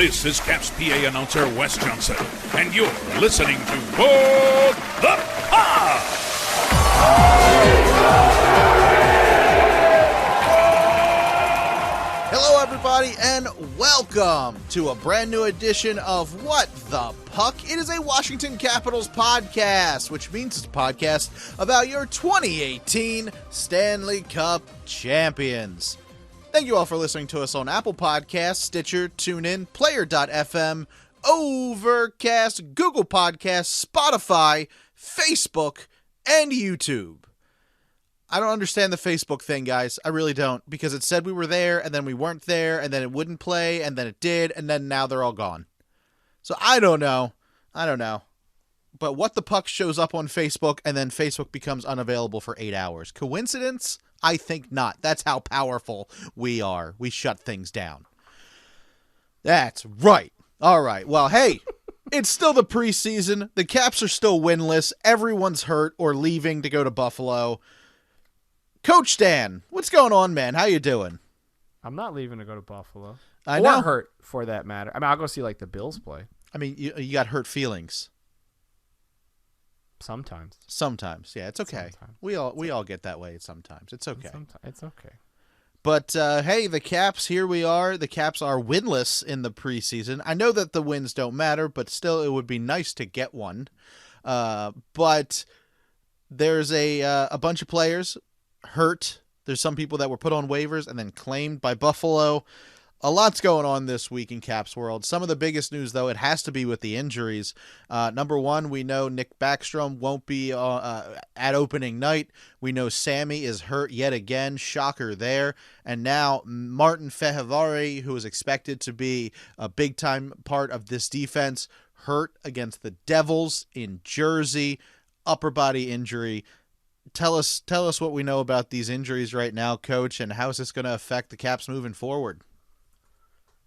This is Caps PA announcer Wes Johnson, and you're listening to Board the Pod! Hello, everybody, and welcome to a brand new edition of What the Puck. It is a Washington Capitals podcast, which means it's a podcast about your 2018 Stanley Cup champions. Thank you all for listening to us on Apple Podcasts, Stitcher, TuneIn, Player.fm, Overcast, Google Podcasts, Spotify, Facebook, and YouTube. I don't understand the Facebook thing, guys. I really don't, because it said we were there, and then we weren't there, and then it wouldn't play, and then it did, and then now they're all gone. So I don't know. But What the Puck shows up on Facebook, and then Facebook becomes unavailable for 8 hours. Coincidence? I think not. That's how powerful we are. We shut things down. That's right. All right. Well, hey, it's still the preseason. The Caps are still winless. Everyone's hurt or leaving to go to Buffalo. Coach Dan, what's going on, man? How you doing? I'm not leaving to go to Buffalo. I know. Or hurt, for that matter. I mean, I'll go see, like, the Bills play. I mean, you got hurt feelings. Sometimes. Yeah, it's okay. Sometimes. We all get that way sometimes. It's okay. It's okay. But, hey, the Caps, here we are. The Caps are winless in the preseason. I know that the wins don't matter, but still it would be nice to get one. But there's a bunch of players hurt. There's some people that were put on waivers and then claimed by Buffalo. A lot's going on this week in Caps world. Some of the biggest news, though, it has to be with the injuries. Number one, we know Nick Backstrom won't be at opening night. We know Sammy is hurt yet again. Shocker there. And now Martin Fehervary, who is expected to be a big-time part of this defense, hurt against the Devils in Jersey. Upper body injury. Tell us what we know about these injuries right now, Coach, and how is this going to affect the Caps moving forward?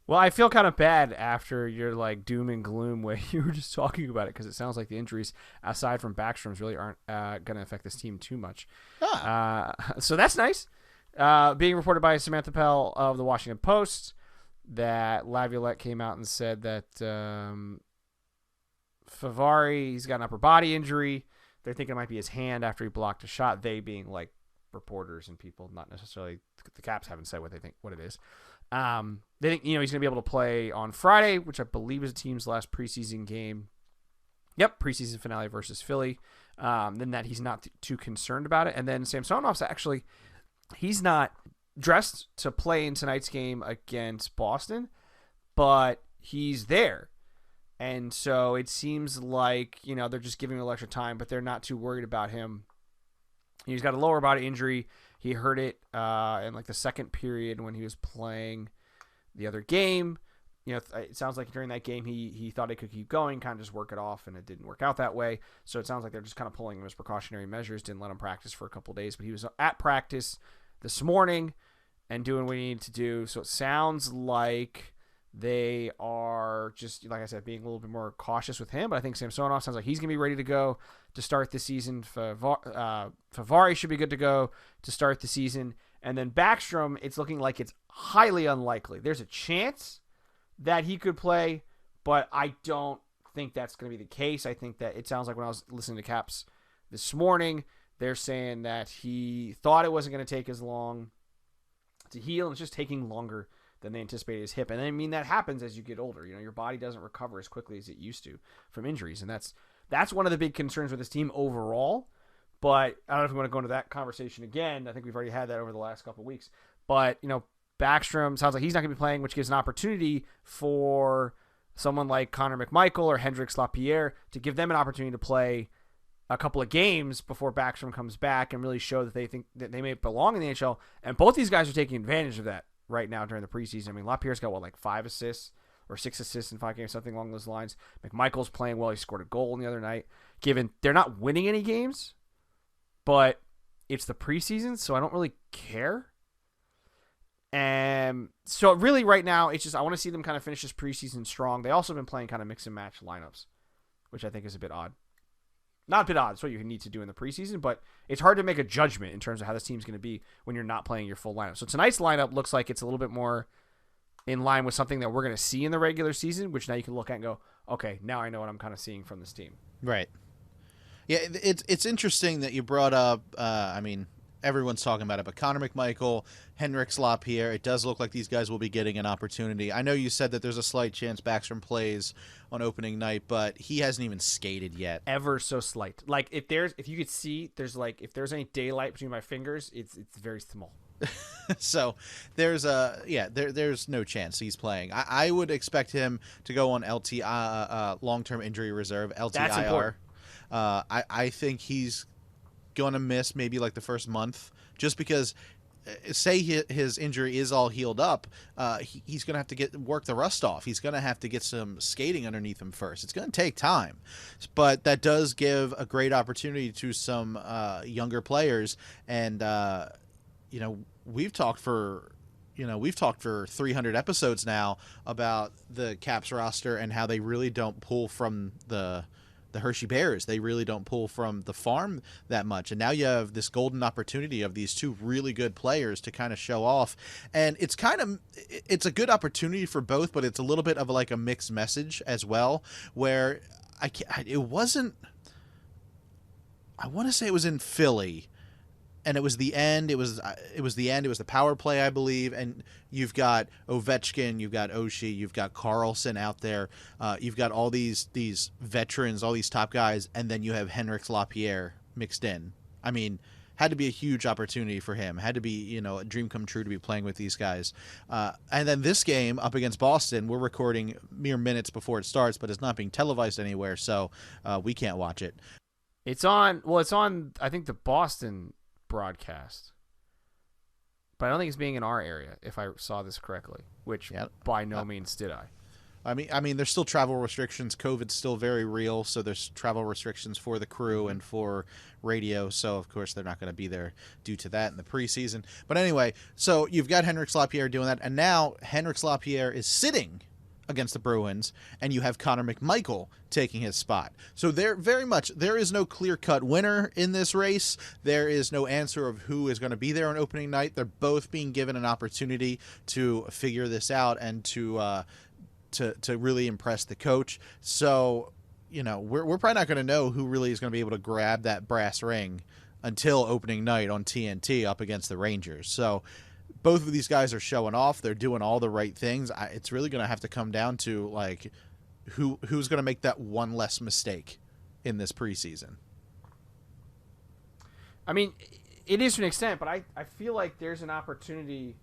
Well, I feel kind of bad after your, like, doom and gloom way you were just talking about it, because it sounds like the injuries, aside from Backstrom's, really aren't going to affect this team too much. So that's nice. Being reported by Samantha Pell of the Washington Post that Laviolette came out and said that Fehervary, he's got an upper body injury. They're thinking it might be his hand after he blocked a shot. They being, like, reporters and people, not necessarily the Caps haven't said what they think what it is. They think, he's going to be able to play on Friday, which I believe is the team's last preseason game. Yep, preseason finale versus Philly. Then that he's not too concerned about it. And then Samsonov's actually, he's not dressed to play in tonight's game against Boston, but he's there. And so it seems like, they're just giving him a little extra time, but they're not too worried about him. He's got a lower body injury. He hurt it in like the second period when he was playing the other game. It sounds like during that game he thought he could keep going, kind of just work it off, and it didn't work out that way. So it sounds like they're just kind of pulling him as precautionary measures, didn't let him practice for a couple of days. But he was at practice this morning and doing what he needed to do. So it sounds like they are just, like I said, being a little bit more cautious with him. But I think Samsonov sounds like he's going to be ready to go to start the season. Fehervary should be good to go to start the season. And then Backstrom, it's looking like it's highly unlikely. There's a chance that he could play, but I don't think that's going to be the case. I think that it sounds like when I was listening to Caps this morning, they're saying that he thought it wasn't going to take as long to heal, and it's just taking longer than they anticipated his hip. And I mean, that happens as you get older. Your body doesn't recover as quickly as it used to from injuries. And that's one of the big concerns with this team overall. But I don't know if we want to go into that conversation again. I think we've already had that over the last couple of weeks. But, Backstrom sounds like he's not going to be playing, which gives an opportunity for someone like Connor McMichael or Hendrix Lapierre to give them an opportunity to play a couple of games before Backstrom comes back and really show that they think that they may belong in the NHL. And both these guys are taking advantage of that right now during the preseason. I mean, Lapierre's got, 5 assists or 6 assists in 5 games, something along those lines. McMichael's playing well. He scored a goal the other night. Given they're not winning any games, but it's the preseason, so I don't really care. And so really right now, it's just I want to see them kind of finish this preseason strong. They also have been playing kind of mix and match lineups, which I think is a bit odd. Not a bit odd. It's what you need to do in the preseason, but it's hard to make a judgment in terms of how this team's going to be when you're not playing your full lineup. So tonight's lineup looks like it's a little bit more in line with something that we're going to see in the regular season, which now you can look at and go, okay, now I know what I'm kind of seeing from this team. Right. Yeah, it's interesting that you brought up, everyone's talking about it, but Connor McMichael, Henrik Lapierre, it does look like these guys will be getting an opportunity. I know you said that there's a slight chance Backstrom plays on opening night, but he hasn't even skated yet. Ever so slight. Like, if you could see, if there's any daylight between my fingers, it's very small. So there's there's no chance he's playing. I would expect him to go on long-term injury reserve, LTIR. That's important. I think he's going to miss maybe like the first month, just because say his injury is all healed up, he's going to have to work the rust off. He's going to have to get some skating underneath him first. It's going to take time, but that does give a great opportunity to some younger players. And we've talked for 300 episodes now about the Caps roster and how they really don't pull from the Hershey Bears. They really don't pull from the farm that much. And now you have this golden opportunity of these two really good players to kind of show off. And it's a good opportunity for both, but it's a little bit of like a mixed message as well, where I want to say it was in Philly, and it was the end. It was the power play, I believe. And you've got Ovechkin, you've got Oshie, you've got Carlson out there. You've got all these veterans, all these top guys, and then you have Henrik Lapierre mixed in. I mean, had to be a huge opportunity for him. Had to be, a dream come true to be playing with these guys. And then this game up against Boston, we're recording mere minutes before it starts, but it's not being televised anywhere, so we can't watch it. It's on, I think, the Boston broadcast, but I don't think it's being in our area, if I saw this correctly, which by no means did I. I mean, there's still travel restrictions. COVID's still very real, so there's travel restrictions for the crew and for radio, so of course they're not going to be there due to that in the preseason. But anyway, so you've got Henrik Lapierre doing that, and now Henrik Lapierre is sitting against the Bruins, and you have Connor McMichael taking his spot. So there is no clear-cut winner in this race. There is no answer of who is going to be there on opening night. They're both being given an opportunity to figure this out and to really impress the coach. So, we're probably not going to know who really is going to be able to grab that brass ring until opening night on TNT up against the Rangers. So both of these guys are showing off. They're doing all the right things. It's really going to have to come down to like who's going to make that one less mistake in this preseason. I mean, it is to an extent, but I feel like there's an opportunity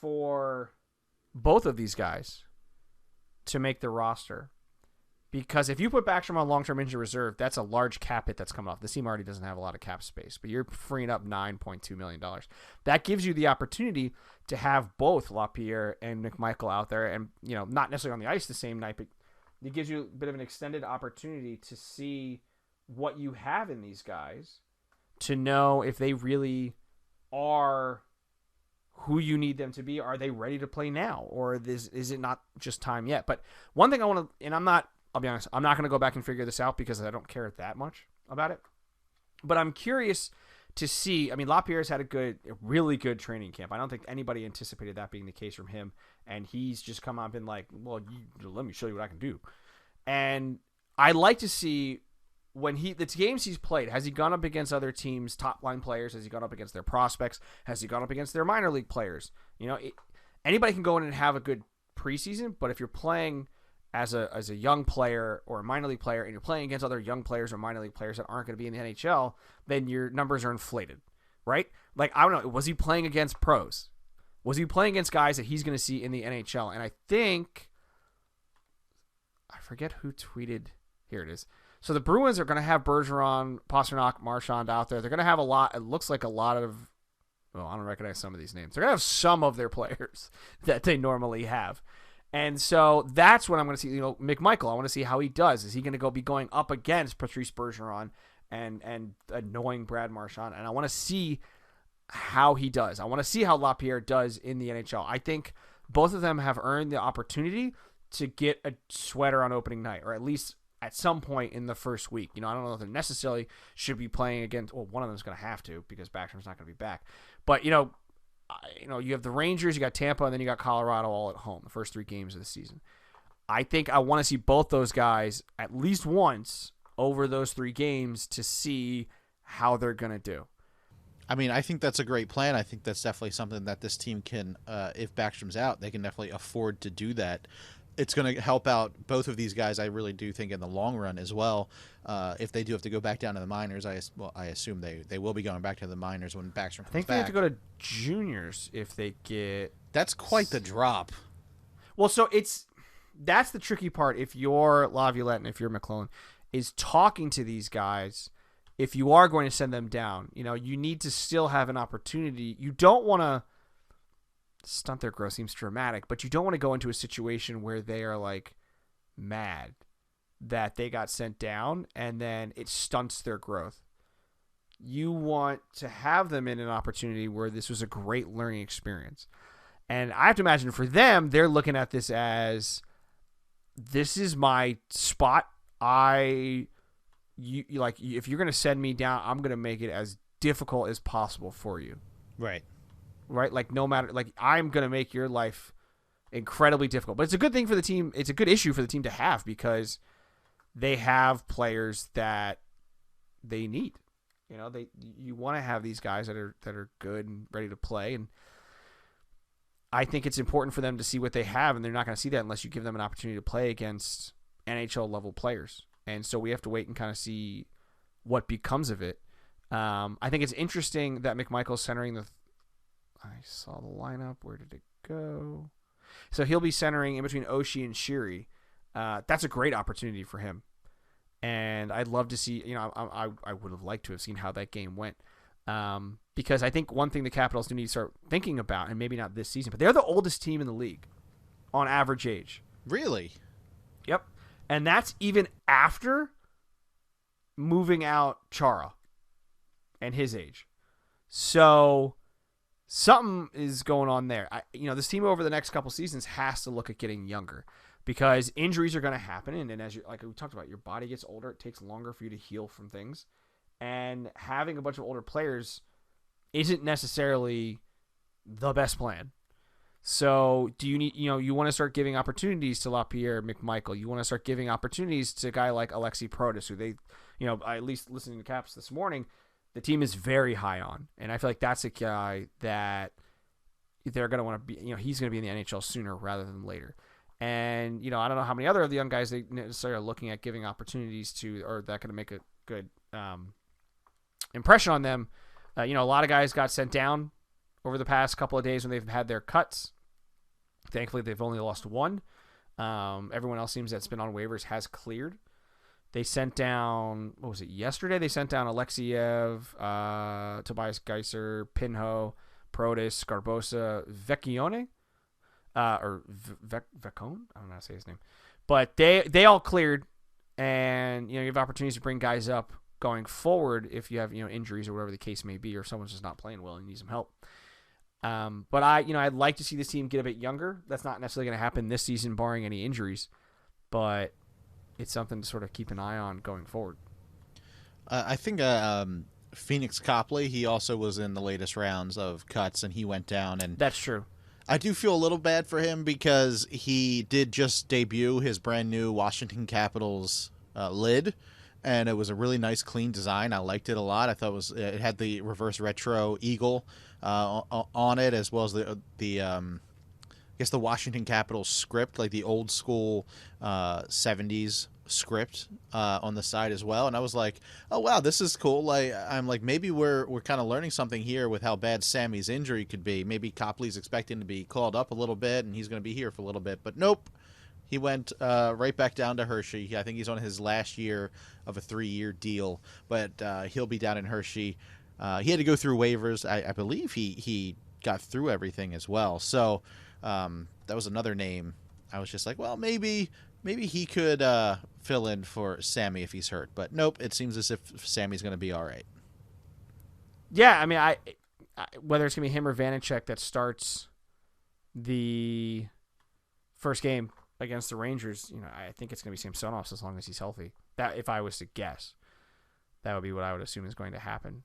for both of these guys to make the roster. Because if you put Backstrom on long-term injury reserve, that's a large cap hit that's coming off. The team already doesn't have a lot of cap space, but you're freeing up $9.2 million. That gives you the opportunity to have both Lapierre and McMichael out there, and not necessarily on the ice the same night, but it gives you a bit of an extended opportunity to see what you have in these guys, to know if they really are who you need them to be. Are they ready to play now, or is it not just time yet? But one thing I want to, and I'll be honest, I'm not going to go back and figure this out because I don't care that much about it. But I'm curious to see. I mean, Lapierre's had a really good training camp. I don't think anybody anticipated that being the case from him. And he's just come out and been like, well, let me show you what I can do. And I like to see when the games he's played, has he gone up against other teams' top-line players? Has he gone up against their prospects? Has he gone up against their minor league players? Anybody can go in and have a good preseason, but if you're playing as a young player or a minor league player, and you're playing against other young players or minor league players that aren't going to be in the NHL, then your numbers are inflated, right? Like, I don't know, was he playing against pros? Was he playing against guys that he's going to see in the NHL? And I think, I forget who tweeted, here it is. So the Bruins are going to have Bergeron, Pastrnak, Marchand out there. They're going to have it looks like a lot of, well, I don't recognize some of these names. They're going to have some of their players that they normally have. And so that's what I'm going to see. McMichael, I want to see how he does. Is he going to be going up against Patrice Bergeron and annoying Brad Marchand? And I want to see how he does. I want to see how Lapierre does in the NHL. I think both of them have earned the opportunity to get a sweater on opening night, or at least at some point in the first week. I don't know if they necessarily should be playing against, well, one of them is going to have to because Backstrom's not going to be back. But, you have the Rangers, you got Tampa, and then you got Colorado all at home, the first 3 games of the season. I think I want to see both those guys at least once over those 3 games to see how they're going to do. I mean, I think that's a great plan. I think that's definitely something that this team can, if Backstrom's out, they can definitely afford to do that. It's going to help out both of these guys, I really do think, in the long run as well. If they do have to go back down to the minors, I assume they will be going back to the minors when Backstrom comes back. I think they have to go to juniors if they get... That's quite the drop. Well, so that's the tricky part. If you're Laviolette and if you're McClellan, is talking to these guys. If you are going to send them down, you need to still have an opportunity. You don't want to stunt their growth, seems dramatic, but you don't want to go into a situation where they are like mad that they got sent down and then it stunts their growth. You want to have them in an opportunity where this was a great learning experience. And I have to imagine for them, they're looking at this as, this is my spot. If you're going to send me down, I'm going to make it as difficult as possible for you. Right. Like no matter, like I'm going to make your life incredibly difficult, but it's a good thing for the team. It's a good issue for the team to have because they have players that they need, you want to have these guys that are good and ready to play. And I think it's important for them to see what they have, and they're not going to see that unless you give them an opportunity to play against NHL level players. And so we have to wait and kind of see what becomes of it. I think it's interesting that McMichael's centering I saw the lineup. Where did it go? So he'll be centering in between Oshie and Shiri. That's a great opportunity for him. And I'd love to see, I would have liked to have seen how that game went. Because I think one thing the Capitals do need to start thinking about, and maybe not this season, but they're the oldest team in the league on average age. Really? Yep. And that's even after moving out Chara and his age. So something is going on there. This team over the next couple seasons has to look at getting younger because injuries are going to happen. And as like we talked about, your body gets older. It takes longer for you to heal from things. And having a bunch of older players isn't necessarily the best plan. So do you need, you want to start giving opportunities to LaPierre, McMichael. You want to start giving opportunities to a guy like Alexi Protas, who they, at least listening to Caps this morning, the team is very high on. And I feel like that's a guy that they're going to want to be, he's going to be in the NHL sooner rather than later. And, I don't know how many other of the young guys they necessarily are looking at giving opportunities to, or that going to make a good impression on them. A lot of guys got sent down over the past couple of days when they've had their cuts. Thankfully, they've only lost one. Everyone else seems that's been on waivers has cleared. They sent down, what was it, yesterday? They sent down Alexiev, Tobias Geiser, Pinho, Protas, Garbosa, Vecchione, or Vecone? I don't know how to say his name. But they all cleared, and you have opportunities to bring guys up going forward if you have injuries or whatever the case may be, or someone's just not playing well and needs some help. But I'd like to see this team get a bit younger. That's not necessarily going to happen this season, barring any injuries, but it's something to sort of keep an eye on going forward. I think Phoenix Copley, he also was in the latest rounds of cuts, and he went down. And that's true. I do feel a little bad for him because he did just debut his brand new Washington Capitals lid, and it was a really nice, clean design. I liked it a lot. I thought it had the reverse retro eagle on it, as well as the Washington Capitals script, like the old school 70s script on the side as well. And I was like, oh wow, this is cool. I'm like, maybe we're kind of learning something here with how bad Sammy's injury could be. Maybe Copley's expecting to be called up a little bit and he's going to be here for a little bit, but nope. He went right back down to Hershey. I think he's on his last year of a 3-year deal, but he'll be down in Hershey. He had to go through waivers. I believe he got through everything as well. So that was another name. I was just like, well, maybe he could fill in for Sammy if he's hurt. But nope, it seems as if Sammy's going to be all right. Yeah, I mean, I whether it's going to be him or Vanacek that starts the first game against the Rangers, I think it's going to be Samsonov as long as he's healthy. That, if I was to guess, that would be what I would assume is going to happen.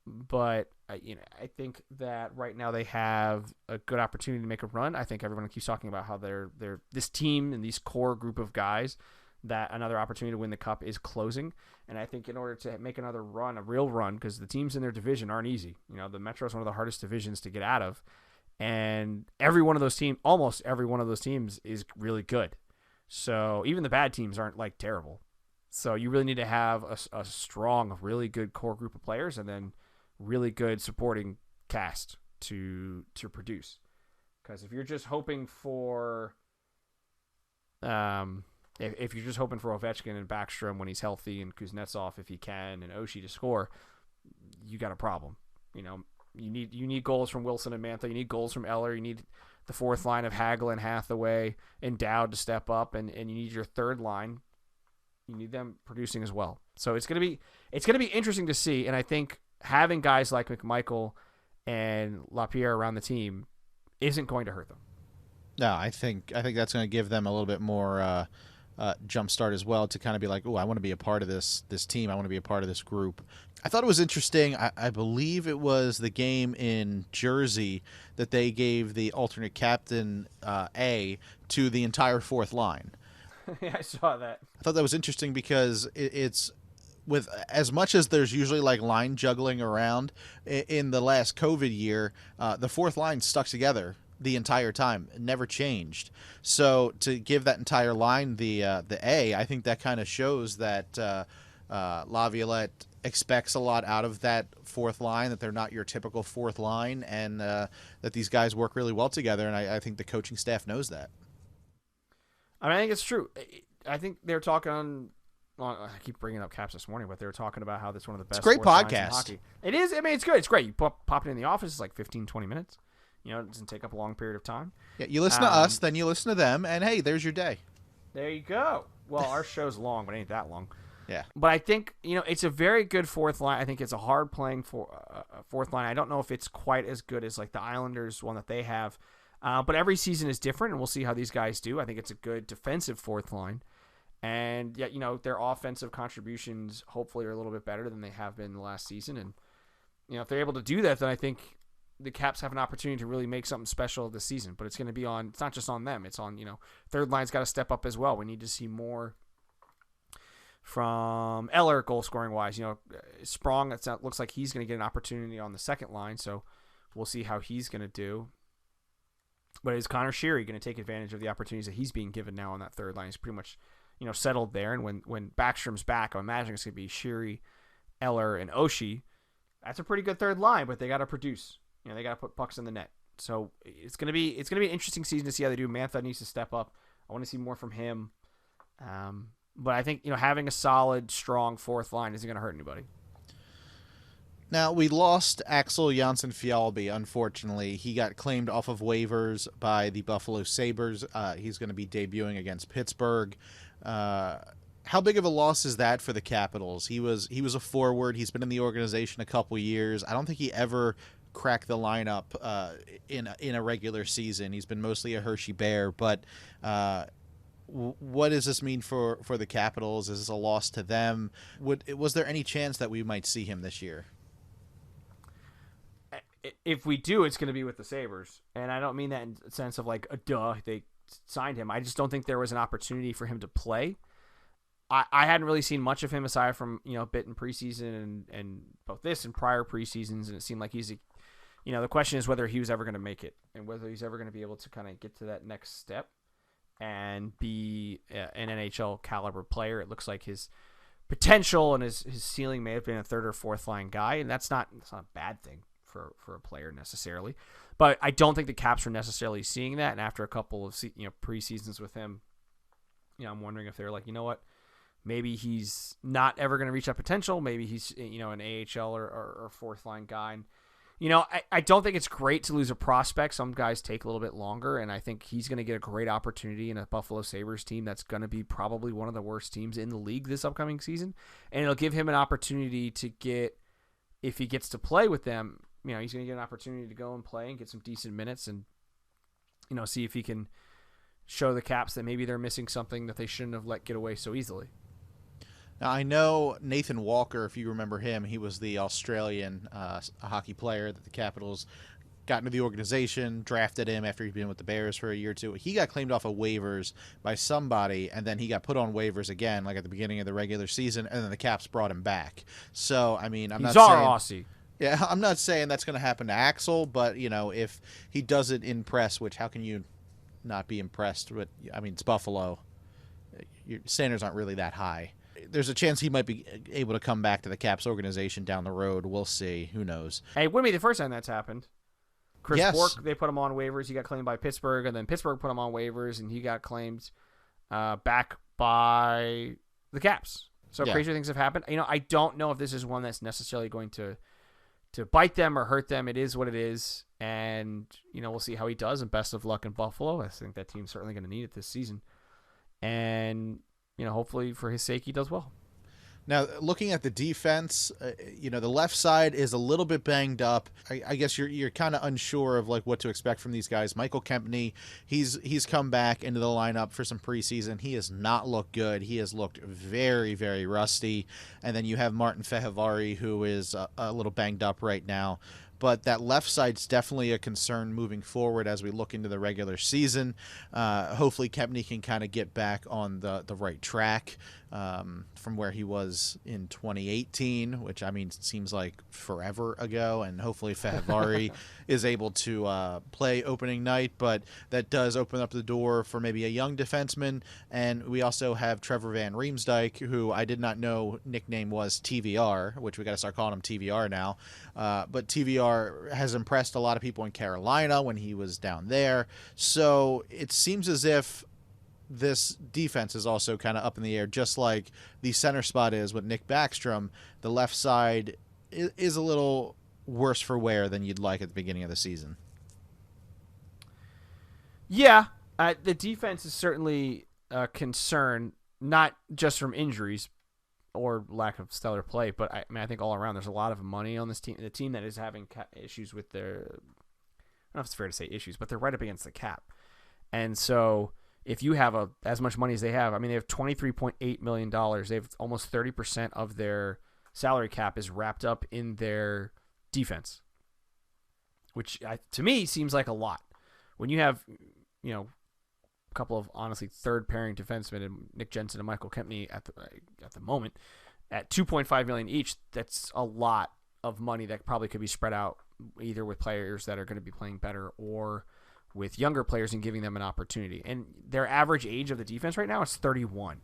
But I think that right now they have a good opportunity to make a run. I think everyone keeps talking about how they're this team and these core group of guys, that another opportunity to win the cup is closing. And I think in order to make another run, a real run, because the teams in their division aren't easy. The Metro is one of the hardest divisions to get out of. And almost every one of those teams is really good. So even the bad teams aren't like terrible. So you really need to have a strong, really good core group of players, and then really good supporting cast to produce. Because if you're just hoping for, if you're just hoping for Ovechkin and Backstrom when he's healthy, and Kuznetsov if he can, and Oshie to score, you got a problem. You need goals from Wilson and Mantha. You need goals from Eller. You need the fourth line of Hagel and Hathaway and Dowd to step up, and you need your third line. You need them producing as well. So it's gonna be interesting to see, and I think having guys like McMichael and LaPierre around the team isn't going to hurt them. No, I think that's going to give them a little bit more jump start as well, to kind of be like, oh, I want to be a part of this team. I want to be a part of this group. I thought it was interesting. I believe it was the game in Jersey that they gave the alternate captain A to the entire fourth line. Yeah, I saw that. I thought that was interesting because it's with as much as there's usually like line juggling around in the last COVID year, the fourth line stuck together the entire time. It never changed. So to give that entire line the A, I think that kind of shows that Laviolette expects a lot out of that fourth line, that they're not your typical fourth line, and that these guys work really well together. And I think the coaching staff knows that. I think it's true. I think they're talking on. Well, I keep bringing up Caps this morning, but they were talking about how that's one of the best. It's a great podcast. Hockey. It is. I mean, it's good. It's great. You pop it in the office. It's like 15, 20 minutes. It doesn't take up a long period of time. Yeah, you listen to us, then you listen to them, and hey, there's your day. There you go. Well, our show's long, but it ain't that long. Yeah. But I think, it's a very good fourth line. I think it's a hard playing fourth line. I don't know if it's quite as good as like the Islanders one that they have. But every season is different, and we'll see how these guys do. I think it's a good defensive fourth line. And, yeah, their offensive contributions hopefully are a little bit better than they have been the last season. And, if they're able to do that, then I think the Caps have an opportunity to really make something special this season. But it's going to be it's not just on them. It's on, third line's got to step up as well. We need to see more from Eller goal scoring wise. Sprong, looks like he's going to get an opportunity on the second line. So we'll see how he's going to do. But is Connor Sheary going to take advantage of the opportunities that he's being given now on that third line? He's pretty much, settled there. And when Backstrom's back, I imagine it's going to be Sheary, Eller, and Oshie. That's a pretty good third line, but they got to produce. They got to put pucks in the net. So it's going to be an interesting season to see how they do. Mantha needs to step up. I want to see more from him. But I think, having a solid, strong fourth line isn't going to hurt anybody. Now, we lost Axel Janssen-Fjallby, unfortunately. He got claimed off of waivers by the Buffalo Sabres. He's going to be debuting against Pittsburgh. How big of a loss is that for the Capitals? He was a forward. He's been in the organization a couple years. I don't think he ever cracked the lineup in a regular season. He's been mostly a Hershey Bear. But what does this mean for the Capitals? Is this a loss to them? Was there any chance that we might see him this year? If we do, it's going to be with the Sabres. And I don't mean that in the sense of like, they signed him. I just don't think there was an opportunity for him to play. I hadn't really seen much of him aside from, a bit in preseason and both this and prior preseasons. And it seemed like he's the question is whether he was ever going to make it and whether he's ever going to be able to kind of get to that next step and be an NHL caliber player. It looks like his potential and his ceiling may have been a third or fourth line guy. And that's not a bad thing for a player necessarily, but I don't think the Caps are necessarily seeing that. And after a couple of preseasons with him, I'm wondering if they're like, maybe he's not ever going to reach that potential. Maybe he's an AHL or fourth line guy. And, I don't think it's great to lose a prospect. Some guys take a little bit longer, and I think he's going to get a great opportunity in a Buffalo Sabres team that's going to be probably one of the worst teams in the league this upcoming season, and it'll give him an opportunity to get, if he gets to play with them. He's going to get an opportunity to go and play and get some decent minutes and, see if he can show the Caps that maybe they're missing something that they shouldn't have let get away so easily. Now, I know Nathan Walker, if you remember him, he was the Australian hockey player that the Capitals got into the organization, drafted him after he'd been with the Bears for a year or two. He got claimed off of waivers by somebody, and then he got put on waivers again, like at the beginning of the regular season, and then the Caps brought him back. So, I mean, He's our Aussie. Yeah, I'm not saying that's going to happen to Axel, but, you know, if he doesn't impress, which how can you not be impressed with, I mean, it's Buffalo. Your standards aren't really that high. There's a chance he might be able to come back to the Caps organization down the road. We'll see. Who knows? Hey, it wouldn't be the first time that's happened. Chris Yes. Bourque, they put him on waivers. He got claimed by Pittsburgh, and then Pittsburgh put him on waivers, and he got claimed back by the Caps. So Yeah. crazier things have happened. You know, I don't know if this is one that's necessarily going to bite them or hurt them. It is what it is, and you know, we'll see how he does. And best of luck in Buffalo. I think that team's certainly going to need it this season, and you know, hopefully for his sake, he does well. Now, looking at the defense, you know, the left side is a little bit banged up. I guess you're kind of unsure of like what to expect from these guys. Michael Kempney, he's come back into the lineup for some preseason. He has not looked good. He has looked very, very rusty. And then you have Martin Fehervary, who is a little banged up right now. But that left side's definitely a concern moving forward as we look into the regular season. Hopefully Kempney can kind of get back on the right track from where he was in 2018, which, I mean, seems like forever ago. And hopefully Fehervary is able to play opening night. But that does open up the door for maybe a young defenseman. And we also have Trevor Van Riemsdyk, who I did not know nickname was TVR, which we got to start calling him TVR now. But TVR has impressed a lot of people in Carolina when he was down there. So it seems as if this defense is also kind of up in the air, just like the center spot is with Nick Backstrom. The left side is a little worse for wear than you'd like at the beginning of the season. Yeah, the defense is certainly a concern, not just from injuries or lack of stellar play, but I mean, I think all around there's a lot of money on this team. The team that is having issues with their, I don't know if it's fair to say issues, but they're right up against the cap. And so if you have as much money as they have, I mean, they have $23.8 million. They have almost 30% of their salary cap is wrapped up in their defense, which to me seems like a lot. When you have, you know, a couple of honestly third pairing defensemen and Nick Jensen and Michael Kempney at the moment at $2.5 million each, that's a lot of money that probably could be spread out either with players that are going to be playing better or with younger players and giving them an opportunity. And their average age of the defense right now is 31.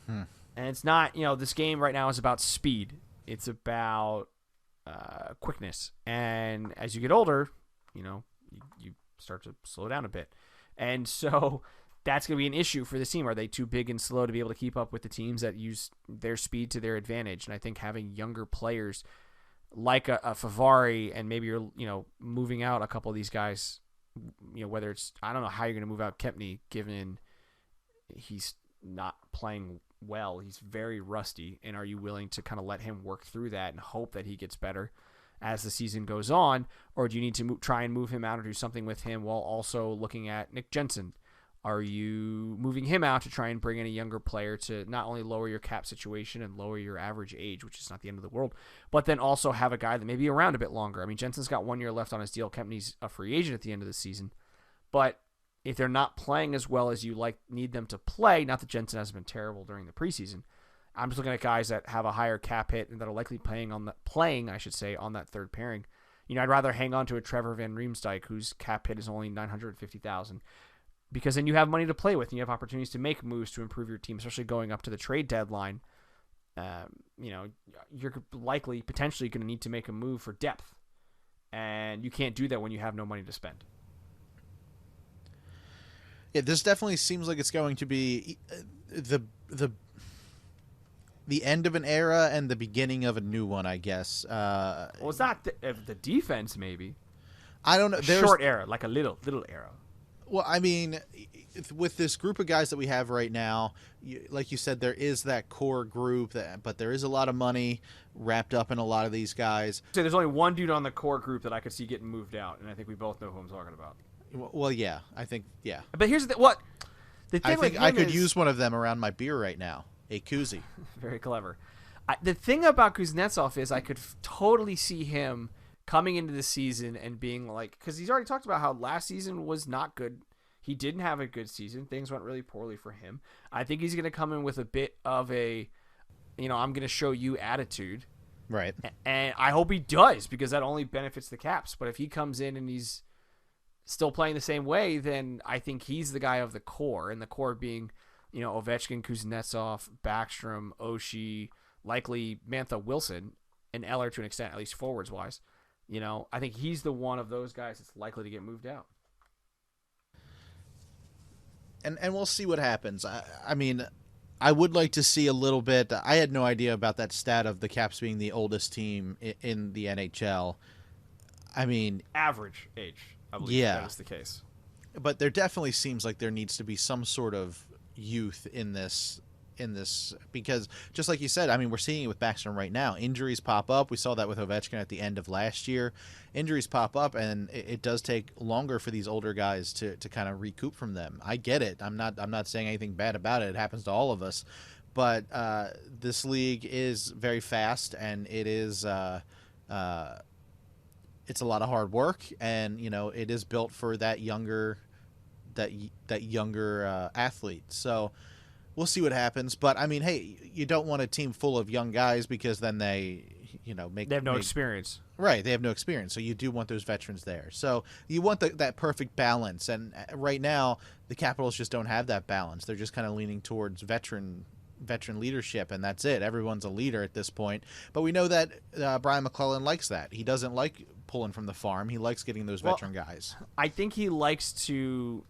And it's not, you know, this game right now is about speed. It's about quickness. And as you get older, you know, you start to slow down a bit. And so that's going to be an issue for this team. Are they too big and slow to be able to keep up with the teams that use their speed to their advantage? And I think having younger players like a Fehervary, and maybe you're, you know, moving out a couple of these guys, you know, whether it's, I don't know how you're going to move out Kempney given he's not playing well. He's very rusty. And are you willing to kind of let him work through that and hope that he gets better as the season goes on? Or do you need to try and move him out or do something with him while also looking at Nick Jensen? Are you moving him out to try and bring in a younger player to not only lower your cap situation and lower your average age, which is not the end of the world, but then also have a guy that may be around a bit longer? I mean, Jensen's got 1 year left on his deal. Kempney's a free agent at the end of the season. But if they're not playing as well as you need them to play, not that Jensen hasn't been terrible during the preseason, I'm just looking at guys that have a higher cap hit and that are likely playing on that third pairing. You know, I'd rather hang on to a Trevor Van Riemsdyk whose cap hit is only $950,000. Because then you have money to play with and you have opportunities to make moves to improve your team, especially going up to the trade deadline. You know, you're potentially going to need to make a move for depth. And you can't do that when you have no money to spend. Yeah, this definitely seems like it's going to be the end of an era and the beginning of a new one, I guess. Well, it's not the defense, maybe. I don't know. Short era, like a little era. Well, I mean, with this group of guys that we have right now, like you said, there is that core group, but there is a lot of money wrapped up in a lot of these guys. So there's only one dude on the core group that I could see getting moved out, and I think we both know who I'm talking about. Well, yeah, I think, yeah. But here's the thing I think I could use one of them around my beer right now. a koozie. Very clever. The thing about Kuznetsov is I could totally see him coming into the season and being like, because he's already talked about how last season was not good. He didn't have a good season. Things went really poorly for him. I think he's going to come in with a bit of a, I'm going to show you attitude. Right. And I hope he does, because that only benefits the Caps. But if he comes in and he's still playing the same way, then I think he's the guy of the core, and the core being, Ovechkin, Kuznetsov, Backstrom, Oshie, likely Mantha, Wilson, and Eller to an extent, at least forwards-wise. I think he's the one of those guys that's likely to get moved out. And we'll see what happens. I mean, I would like to see a little bit. I had no idea about that stat of the Caps being the oldest team in the NHL. I mean, average age, I believe that is the case. But there definitely seems like there needs to be some sort of youth in this, because just like you said, I mean, we're seeing it with Backstrom right now. Injuries pop up. We saw that with Ovechkin at the end of last year. Injuries pop up, and it does take longer for these older guys to kind of recoup from them. I get it. I'm not saying anything bad about it. It happens to all of us. But this league is very fast, and it is it's a lot of hard work, and it is built for that younger athlete. So we'll see what happens. But I mean, hey, you don't want a team full of young guys, because then they have no experience. Right, they have no experience. So you do want those veterans there. So you want that perfect balance. And right now, the Capitals just don't have that balance. They're just kind of leaning towards veteran leadership, and that's it. Everyone's a leader at this point. But we know that Brian McClellan likes that. He doesn't like pulling from the farm. He likes getting those veteran guys. I think he likes to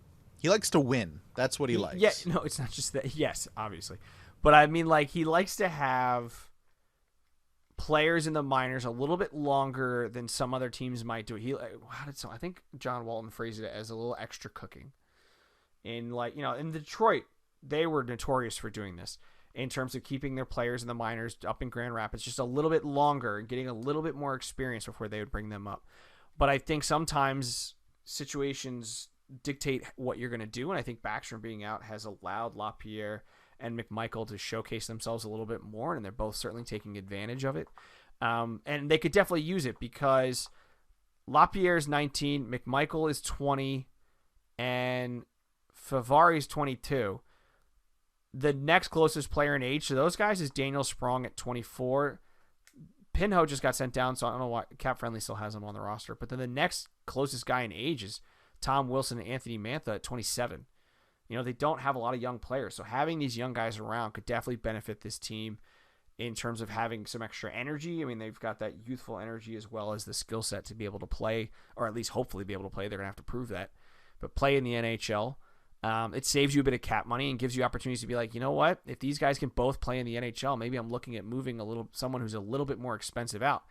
win. That's what he likes. Yeah, no, it's not just that. Yes, obviously. But I mean, like, he likes to have players in the minors a little bit longer than some other teams might do. I think John Walton phrased it as a little extra cooking. In Detroit, they were notorious for doing this in terms of keeping their players in the minors up in Grand Rapids just a little bit longer and getting a little bit more experience before they would bring them up. But I think sometimes situations dictate what you're going to do, and I think Backstrom being out has allowed LaPierre and McMichael to showcase themselves a little bit more, and they're both certainly taking advantage of it. And they could definitely use it, because LaPierre is 19, McMichael is 20, and Fehervary is 22. The next closest player in age to those guys is Daniel Sprong at 24. Pinho just got sent down, so I don't know why Cap Friendly still has him on the roster. But then the next closest guy in age is Tom Wilson and Anthony Mantha at 27. They don't have a lot of young players, so having these young guys around could definitely benefit this team in terms of having some extra energy. I mean, they've got that youthful energy as well as the skill set to be able to play, or at least hopefully be able to play. They're going to have to prove that. But play in the NHL. It saves you a bit of cap money and gives you opportunities to be like, you know what? If these guys can both play in the NHL, maybe I'm looking at moving someone who's a little bit more expensive out.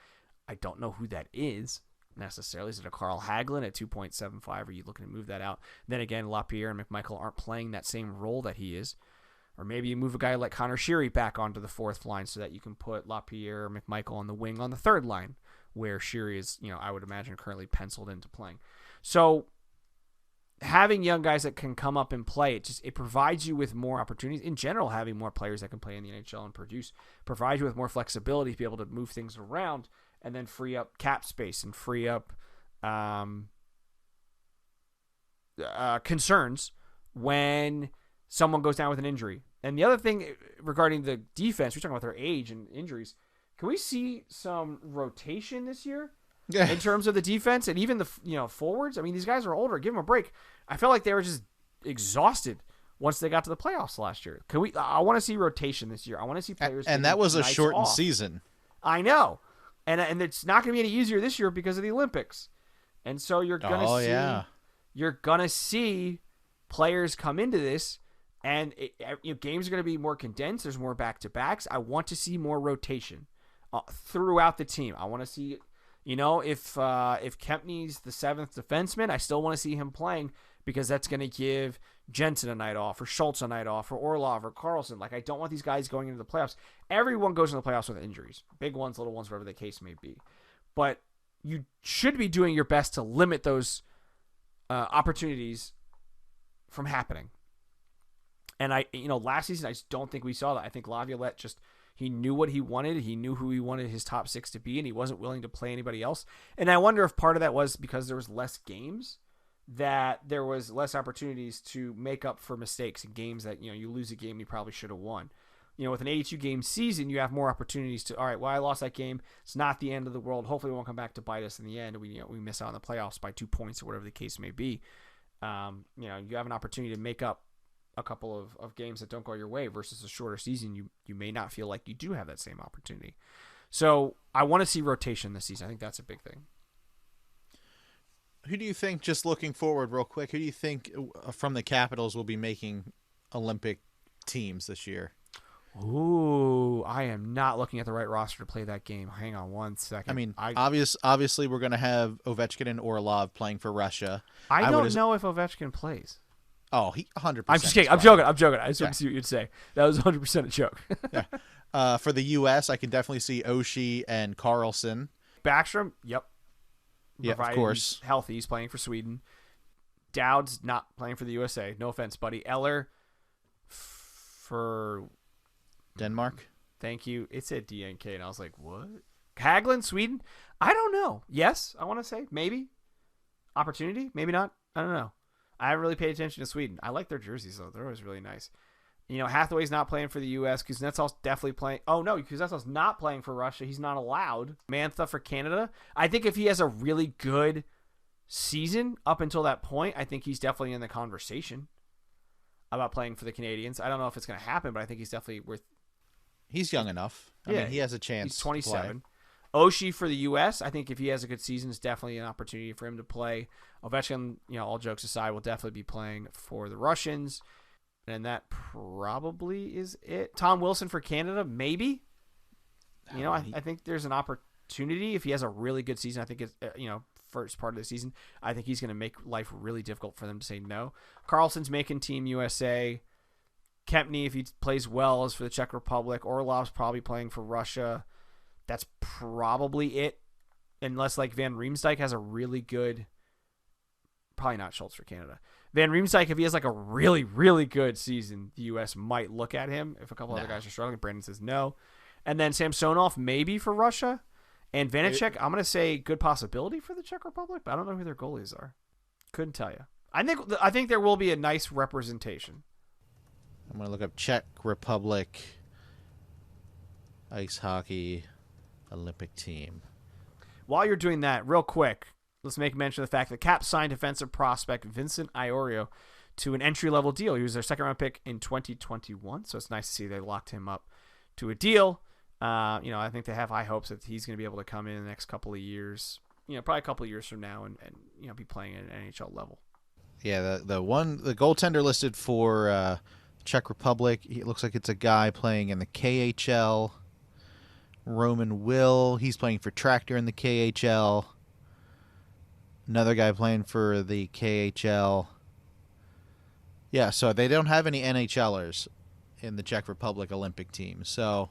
I don't know who that is necessarily. Is it a Carl Hagelin at 2.75? Are you looking to move that out? Then again, LaPierre and McMichael aren't playing that same role that he is. Or maybe you move a guy like Connor Sheary back onto the fourth line so that you can put LaPierre or McMichael on the wing on the third line, where Sheary is, I would imagine, currently penciled into playing. So having young guys that can come up and play, it provides you with more opportunities. In general, having more players that can play in the NHL and provides you with more flexibility to be able to move things around and then free up cap space and free up concerns when someone goes down with an injury. And the other thing regarding the defense, we're talking about their age and injuries. Can we see some rotation this year? In terms of the defense and even the forwards? I mean, these guys are older. Give them a break. I felt like they were just exhausted once they got to the playoffs last year. I want to see rotation this year. I want to see players. And that was a shortened season. I know, and it's not going to be any easier this year because of the Olympics. And so you're gonna see players come into this, and games are going to be more condensed. There's more back-to-backs. I want to see more rotation throughout the team. I want to see. If Kempny's the seventh defenseman, I still want to see him playing, because that's going to give Jensen a night off, or Schultz a night off, or Orlov, or Carlson. Like, I don't want these guys going into the playoffs. Everyone goes into the playoffs with injuries. Big ones, little ones, whatever the case may be. But you should be doing your best to limit those opportunities from happening. And last season, I just don't think we saw that. I think Laviolette he knew what he wanted. He knew who he wanted his top 6 to be, and he wasn't willing to play anybody else. And I wonder if part of that was because there was less games, that there was less opportunities to make up for mistakes in games that, you lose a game you probably should have won. With an 82-game season, you have more opportunities to, all right, well, I lost that game. It's not the end of the world. Hopefully it won't come back to bite us in the end. We miss out on the playoffs by 2 points or whatever the case may be. You have an opportunity to make up a couple of games that don't go your way versus a shorter season. You may not feel like you do have that same opportunity. So I want to see rotation this season. I think that's a big thing. Who do you think, just looking forward real quick, who do you think from the Capitals will be making Olympic teams this year? Ooh, I am not looking at the right roster to play that game. Hang on one second. I mean, obviously we're going to have Ovechkin and Orlov playing for Russia. I don't know if Ovechkin plays. Oh, he 100%. I'm just kidding. I'm joking. I just want to see what you'd say. That was 100% a joke. Yeah. For the U.S., I can definitely see Oshie and Carlson. Backstrom, yep. Yeah, of course. He's healthy. He's playing for Sweden. Dowd's not playing for the USA. No offense, buddy. Eller for Denmark. Thank you. It said DNK, and I was like, what? Hagelin, Sweden? I don't know. Yes, I want to say. Maybe. Opportunity? Maybe not. I don't know. I haven't really paid attention to Sweden. I like their jerseys, though. They're always really nice. Hathaway's not playing for the U.S. Kuznetsov's definitely playing. Oh, no. Kuznetsov's not playing for Russia. He's not allowed. Mantha for Canada. I think if he has a really good season up until that point, I think he's definitely in the conversation about playing for the Canadians. I don't know if it's going to happen, but I think he's definitely worth. He's young enough. I mean, he has a chance. He's 27. Oshie for the U.S., I think if he has a good season, it's definitely an opportunity for him to play. Ovechkin, all jokes aside, will definitely be playing for the Russians. And that probably is it. Tom Wilson for Canada, maybe. I think there's an opportunity. If he has a really good season, I think it's, first part of the season, I think he's going to make life really difficult for them to say no. Carlson's making Team USA. Kempny, if he plays well, is for the Czech Republic. Orlov's probably playing for Russia. That's probably it. Unless, Van Riemsdyk has a really good... Probably not Schultz for Canada. Van Riemsdyk, if he has, a really, really good season, the U.S. might look at him. If a couple other guys are struggling, Brandon says no. And then Samsonov, maybe for Russia. And Vanacek, I'm going to say good possibility for the Czech Republic, but I don't know who their goalies are. Couldn't tell you. I think there will be a nice representation. I'm going to look up Czech Republic ice hockey Olympic team. While you're doing that, real quick, let's make mention of the fact that Caps signed defensive prospect Vincent Iorio to an entry-level deal. He was their second-round pick in 2021, so it's nice to see they locked him up to a deal. I think they have high hopes that he's going to be able to come in the next couple of years, probably a couple of years from now and be playing at an NHL level. Yeah, the goaltender listed for Czech Republic, it looks like it's a guy playing in the KHL. Roman Will, he's playing for Tractor in the KHL. Another guy playing for the KHL. Yeah, so they don't have any NHLers in the Czech Republic Olympic team. So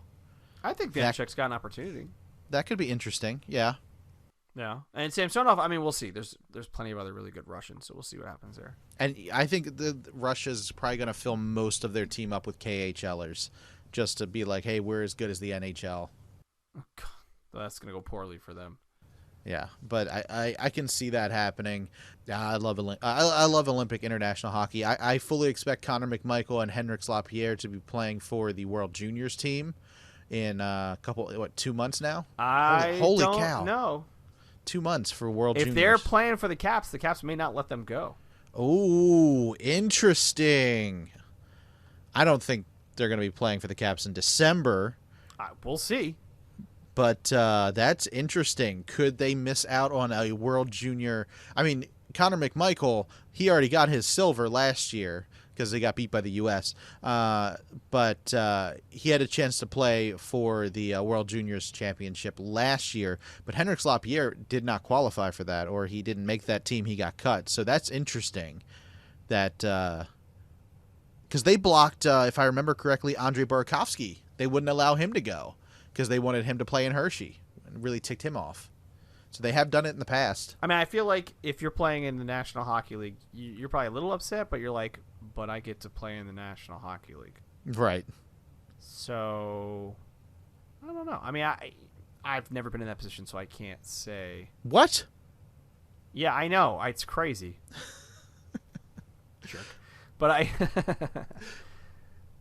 I think Vanacek's got an opportunity. That could be interesting. Yeah. Yeah. And Samsonov, we'll see. There's plenty of other really good Russians, so we'll see what happens there. And I think Russia's probably going to fill most of their team up with KHLers just to be like, hey, we're as good as the NHL. Oh, God. That's going to go poorly for them. Yeah, but I can see that happening. I love Olympic international hockey. I fully expect Connor McMichael and Henrik Lapierre to be playing for the World Juniors team in 2 months now? Holy cow. No. 2 months for World Juniors. If they're playing for the Caps may not let them go. Oh, interesting. I don't think they're going to be playing for the Caps in December. We'll see. But that's interesting. Could they miss out on a World Junior? I mean, Connor McMichael, he already got his silver last year because they got beat by the U.S. But he had a chance to play for the World Juniors Championship last year. But Henrik Lapierre did not qualify for that, or he didn't make that team. He got cut. So that's interesting that because they blocked, if I remember correctly, Andrei Burakovsky. They wouldn't allow him to go because they wanted him to play in Hershey and really ticked him off. So they have done it in the past. I feel like if you're playing in the National Hockey League, you're probably a little upset, but you're like, but I get to play in the National Hockey League. Right. So, I don't know. I mean, I've never been in that position, so I can't say. What? Yeah, I know. It's crazy. Jerk. But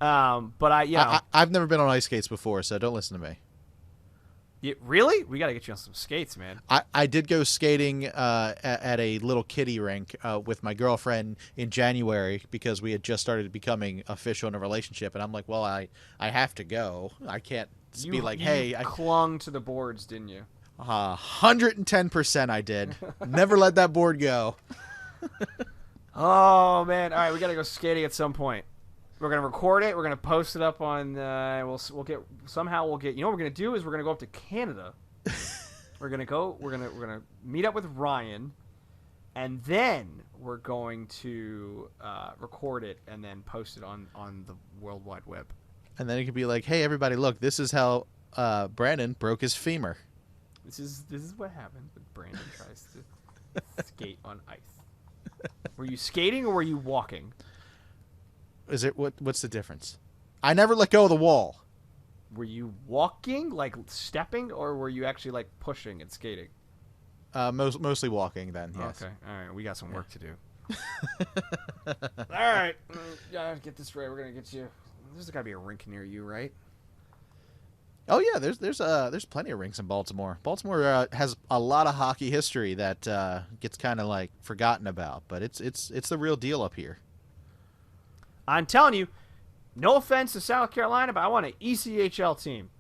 I've never been on ice skates before, so don't listen to me. Really? We got to get you on some skates, man. I did go skating at a little kiddie rink with my girlfriend in January because we had just started becoming official in a relationship, and I'm like, well, I have to go. I can't be like, hey. I clung to the boards, didn't you? 110% I did. Never let that board go. Oh, man. All right, we got to go skating at some point. We're gonna record it. We're gonna post it up on. We'll get. You know what we're gonna do is we're gonna go up to Canada. We're gonna meet up with Ryan, and then we're going to record it and then post it on the World Wide Web. And then it could be like, hey, everybody, look, this is how Brandon broke his femur. This is what happens when Brandon tries to skate on ice. Were you skating or were you walking? Is it what's the difference? I never let go of the wall. Were you walking, like stepping, or were you actually like pushing and skating? Mostly walking then, yes. Okay. All right. We got some work to do. All right. Get this right. We're going to get you. There's got to be a rink near you, right? Oh yeah, there's plenty of rinks in Baltimore. Baltimore has a lot of hockey history that gets kind of like forgotten about, but it's the real deal up here. I'm telling you, no offense to South Carolina, but I want an ECHL team.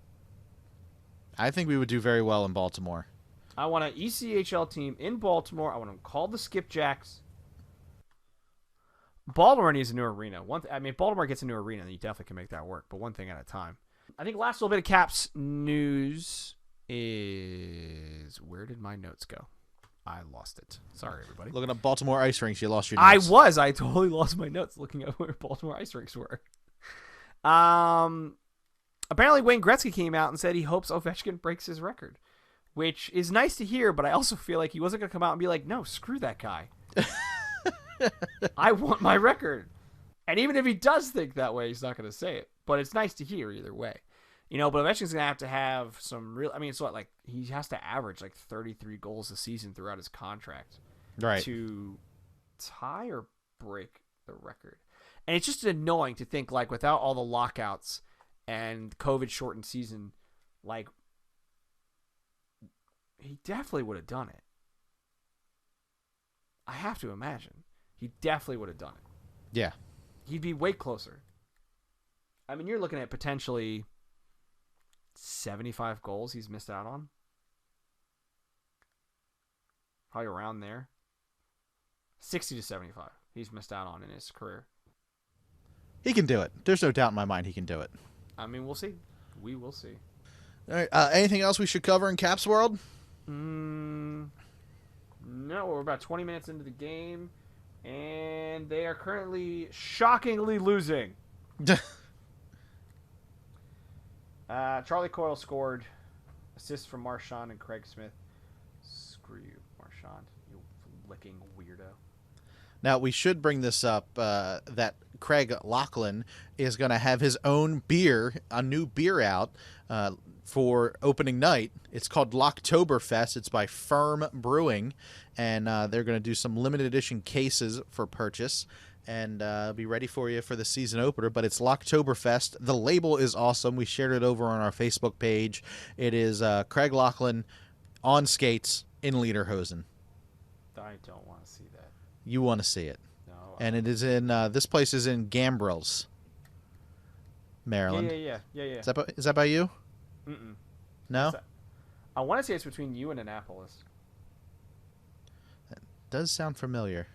I think we would do very well in Baltimore. I want an ECHL team in Baltimore. I want them called the Skipjacks. Baltimore needs a new arena. Baltimore gets a new arena, and you definitely can make that work, but one thing at a time. I think last little bit of Caps news is... Where did my notes go? I lost it. Sorry, everybody. Looking up Baltimore ice rinks, you lost your notes. I totally lost my notes looking up where Baltimore ice rinks were. Apparently Wayne Gretzky came out and said he hopes Ovechkin breaks his record, which is nice to hear, but I also feel like he wasn't going to come out and be like, no, screw that guy. I want my record. And even if he does think that way, he's not going to say it. But it's nice to hear either way. But Ovechkin's going to have some real... I mean, it's like he has to average like 33 goals a season throughout his contract. Right. To tie or break the record. And it's just annoying to think, like, without all the lockouts and COVID-shortened season, like, he definitely would have done it. I have to imagine. He definitely would have done it. Yeah. He'd be way closer. I mean, you're looking at potentially 75 goals he's missed out on. Probably around there. 60 to 75 he's missed out on in his career. He can do it. There's no doubt in my mind he can do it. I mean, we'll see. We will see. All right. Anything else we should cover in Caps World? No, we're about 20 minutes into the game, and they are currently shockingly losing. Charlie Coyle scored. Assists from Marchand and Craig Smith. Screw you, Marchand, you licking weirdo. Now, we should bring this up, that Craig Lachlan is going to have his own beer, a new beer out for opening night. It's called Locktoberfest. It's by Firm Brewing, and they're going to do some limited edition cases for purchase and be ready for you for the season opener. But it's Locktoberfest. The label is awesome. We shared it over on our Facebook page. It is Craig Lachlan on skates in lederhosen. I don't want to see that. You want to see it. No. And it is in, this place is in Gambrels, Maryland. Yeah. Is that by you? Mm-mm. No? I want to say it's between you and Annapolis. That does sound familiar.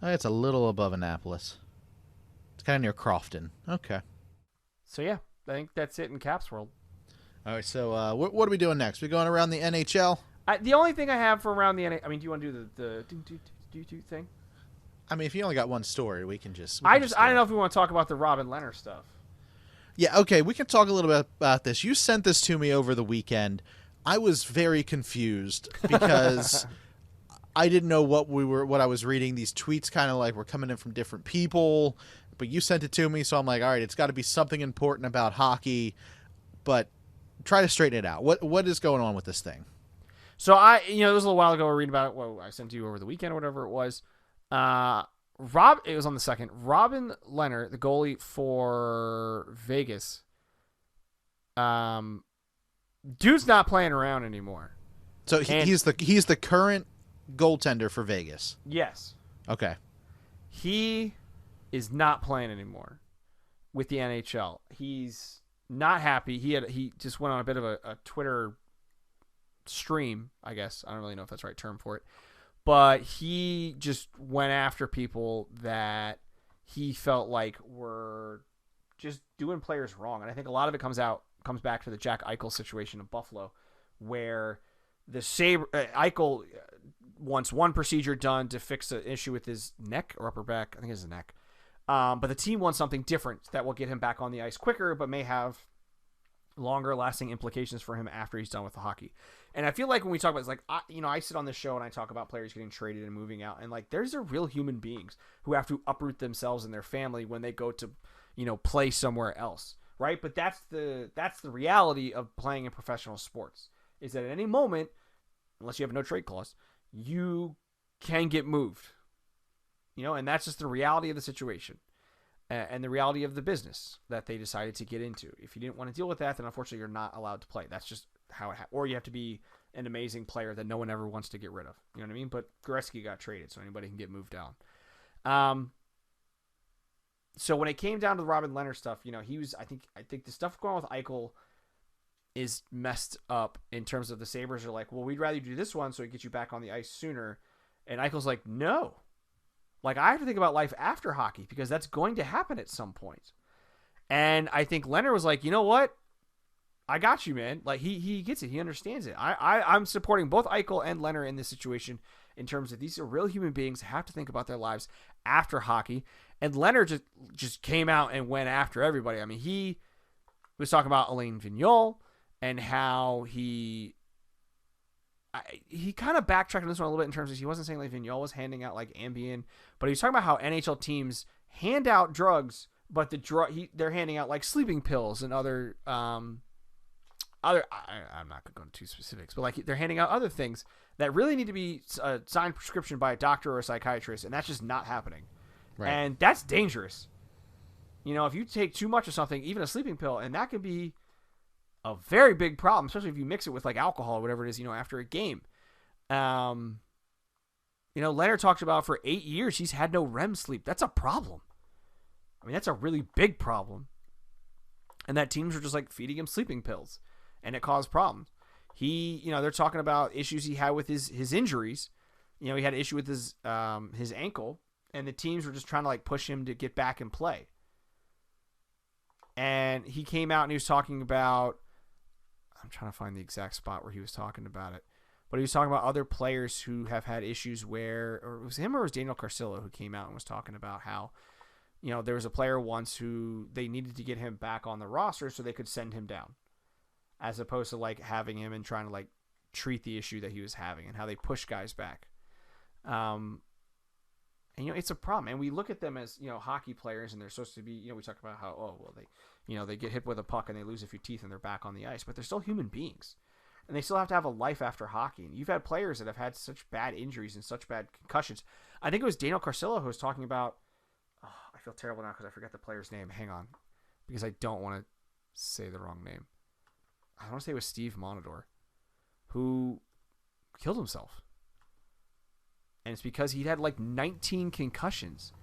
Oh, it's a little above Annapolis. It's kind of near Crofton. Okay. So, yeah, I think that's it in Caps World. All right, so what are we doing next? We going around the NHL? The only thing I have for around the NHL... I mean, do you want to do the do thing? I mean, if you only got one story, we can just... I don't know if we want to talk about the Robin Leonard stuff. Yeah, okay, we can talk a little bit about this. You sent this to me over the weekend. I was very confused because I didn't know what I was reading. These tweets kind of like were coming in from different people, but you sent it to me, so I'm like, all right, it's got to be something important about hockey, but try to straighten it out. What is going on with this thing? So it was a little while ago. I read about it. Well, I sent to you over the weekend or whatever it was. It was on the second. Robin Lehner, the goalie for Vegas, dude's not playing around anymore. So he's the current goaltender for Vegas. Yes. Okay. He is not playing anymore with the NHL. He's not happy. He just went on a bit of a Twitter stream, I guess. I don't really know if that's the right term for it. But he just went after people that he felt like were just doing players wrong. And I think a lot of it comes back to the Jack Eichel situation in Buffalo, where the Eichel wants one procedure done to fix an issue with his neck or upper back. I think it's his neck. But the team wants something different that will get him back on the ice quicker, but may have longer lasting implications for him after he's done with the hockey. And I feel like when we talk about, it's like, I sit on this show and I talk about players getting traded and moving out, and like, there's real human beings who have to uproot themselves and their family when they go to, play somewhere else. Right. But that's the reality of playing in professional sports, is that at any moment, unless you have a no trade clause, you can get moved, and that's just the reality of the situation. And the reality of the business that they decided to get into. If you didn't want to deal with that, then unfortunately you're not allowed to play. That's just how it or you have to be an amazing player that no one ever wants to get rid of. You know what I mean? But Gretzky got traded, so anybody can get moved down. So when it came down to the Robin Lehner stuff, he was, I think the stuff going on with Eichel is messed up in terms of the Sabres are like, well, we'd rather you do this one so it gets you back on the ice sooner. And Eichel's like, no. Like, I have to think about life after hockey because that's going to happen at some point. And I think Lehner was like, you know what? I got you, man. Like, he gets it. He understands it. I'm supporting both Eichel and Lehner in this situation in terms of these are real human beings, have to think about their lives after hockey. And Lehner just came out and went after everybody. I mean, he was talking about Alain Vigneault and how he kind of backtracked on this one a little bit in terms of he wasn't saying like Vigneault was handing out like Ambien, but he was talking about how NHL teams hand out drugs, but they're handing out like sleeping pills and other I'm not going to go into too specifics, but like they're handing out other things that really need to be a signed prescription by a doctor or a psychiatrist, and that's just not happening. Right. And that's dangerous. If you take too much of something, even a sleeping pill, and that can be a very big problem, especially if you mix it with like alcohol or whatever it is, after a game. Lehner talked about for 8 years, he's had no REM sleep. That's a problem. I mean, that's a really big problem. And that teams were just like feeding him sleeping pills, and it caused problems. They're talking about issues he had with his injuries. He had an issue with his ankle, and the teams were just trying to like push him to get back and play. And he came out and he was talking about, I'm trying to find the exact spot where he was talking about it, but he was talking about other players who have had issues where, or it was him or it was Daniel Carcillo who came out and was talking about how, there was a player once who they needed to get him back on the roster so they could send him down, as opposed to like having him and trying to like treat the issue that he was having and how they push guys back. And it's a problem. And we look at them as, hockey players, and they're supposed to be, we talk about how, they get hit with a puck and they lose a few teeth and they're back on the ice, but they're still human beings. And they still have to have a life after hockey. And you've had players that have had such bad injuries and such bad concussions. I think it was Daniel Carcillo who was talking about, I feel terrible now because I forget the player's name. Hang on. Because I don't want to say the wrong name. I want to say it was Steve Monador, who killed himself. And it's because he'd had like 19 concussions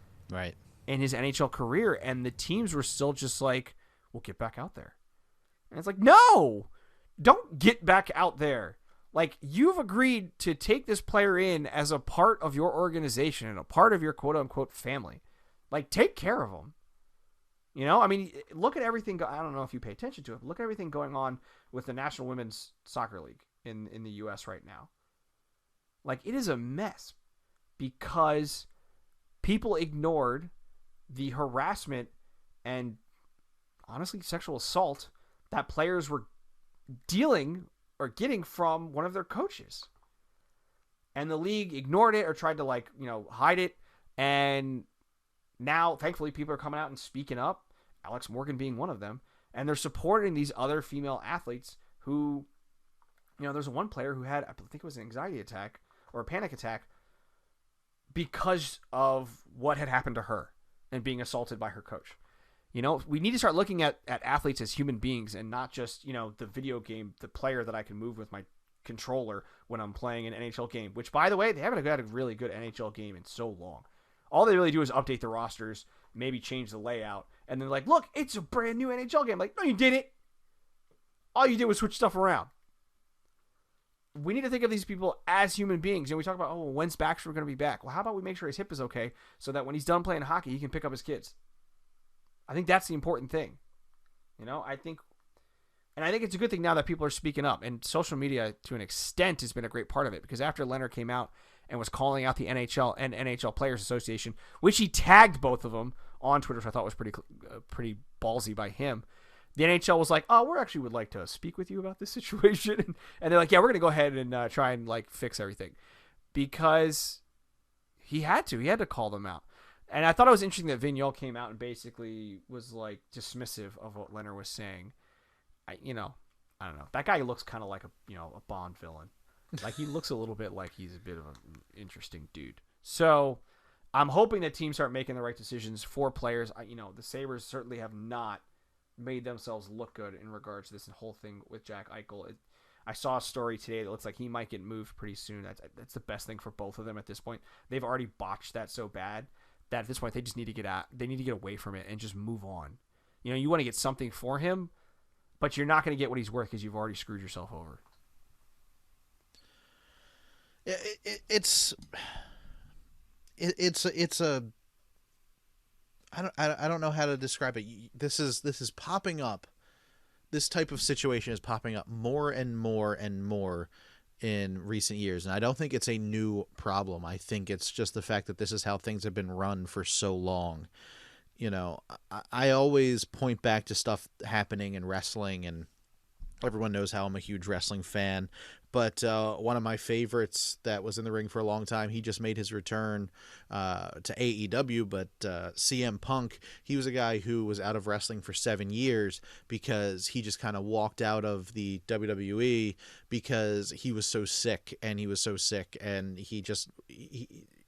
in his NHL career. And the teams were still just like, we'll get back out there. And it's like, no, don't get back out there. Like, you've agreed to take this player in as a part of your organization and a part of your quote unquote family. Like, take care of him. I mean, look at everything. I don't know if you pay attention to it, but look at everything going on with the National Women's Soccer League in the U.S. right now. Like, it is a mess because people ignored the harassment and, honestly, sexual assault that players were dealing or getting from one of their coaches. And the league ignored it or tried to hide it. And now, thankfully, people are coming out and speaking up, Alex Morgan being one of them. And they're supporting these other female athletes who, there's one player who had, I think it was an anxiety attack or a panic attack because of what had happened to her and being assaulted by her coach. We need to start looking at athletes as human beings and not just, the video game, the player that I can move with my controller when I'm playing an NHL game, which, by the way, they haven't had a really good NHL game in so long. All they really do is update the rosters, maybe change the layout, and then look, it's a brand new NHL game. No, you didn't. All you did was switch stuff around. We need to think of these people as human beings. We talk about, when's Backstrom going to be back? Well, how about we make sure his hip is okay so that when he's done playing hockey, he can pick up his kids. I think that's the important thing. I think it's a good thing now that people are speaking up, and social media to an extent has been a great part of it, because after Leonard came out and was calling out the NHL and NHL Players Association, which he tagged both of them on Twitter, which I thought was pretty ballsy by him. The NHL was like, we actually would like to speak with you about this situation. And they're like, yeah, we're going to go ahead and try and fix everything, because he had to call them out. And I thought it was interesting that Vigneault came out and basically was dismissive of what Leonard was saying. I don't know. That guy looks kind of like a Bond villain. He looks a little bit like he's a bit of an interesting dude. So I'm hoping that teams start making the right decisions for players. The Sabres certainly have not made themselves look good in regards to this whole thing with Jack Eichel. I saw a story today that looks like he might get moved pretty soon. That's the best thing for both of them at this point. They've already botched that so bad that at this point they just need to get out. They need to get away from it and just move on. You want to get something for him, but you're not going to get what he's worth because you've already screwed yourself over. It's a I don't know how to describe it. This is popping up. This type of situation is popping up more and more and more in recent years, and I don't think it's a new problem. I think it's just the fact that this is how things have been run for so long. I always point back to stuff happening in wrestling, and everyone knows how I'm a huge wrestling fan. But one of my favorites that was in the ring for a long time, he just made his return to AEW, but CM Punk, he was a guy who was out of wrestling for 7 years because he just kind of walked out of the WWE because he was so sick, and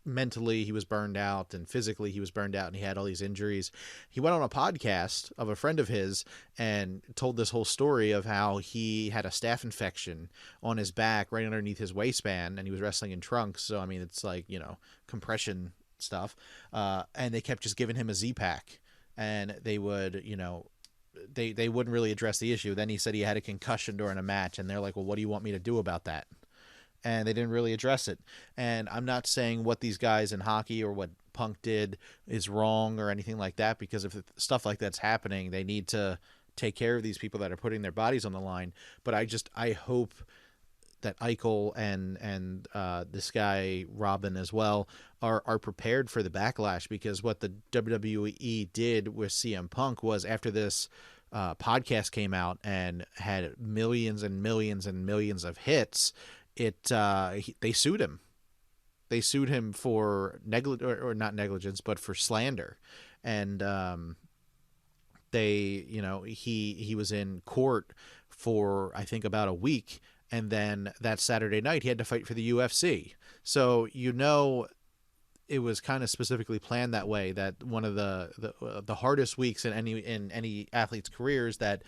mentally he was burned out, and physically he was burned out, and he had all these injuries. He went on a podcast of a friend of his and told this whole story of how he had a staph infection on his back right underneath his waistband, and he was wrestling in trunks. So, it's compression stuff. And they kept just giving him a Z-Pack, and they would, they wouldn't really address the issue. Then he said he had a concussion during a match, and they're like, well, what do you want me to do about that? And they didn't really address it. And I'm not saying what these guys in hockey or what Punk did is wrong or anything like that, because if stuff like that's happening, they need to take care of these people that are putting their bodies on the line. But I hope that Eichel and this guy Robin as well are prepared for the backlash, because what the WWE did with CM Punk was, after this podcast came out and had millions and millions and millions of hits, they sued him. They sued him for not negligence, but for slander. And he was in court for, I think, about a week, and then that Saturday night he had to fight for the UFC. So it was kind of specifically planned that way, that one of the hardest weeks in any athlete's career is that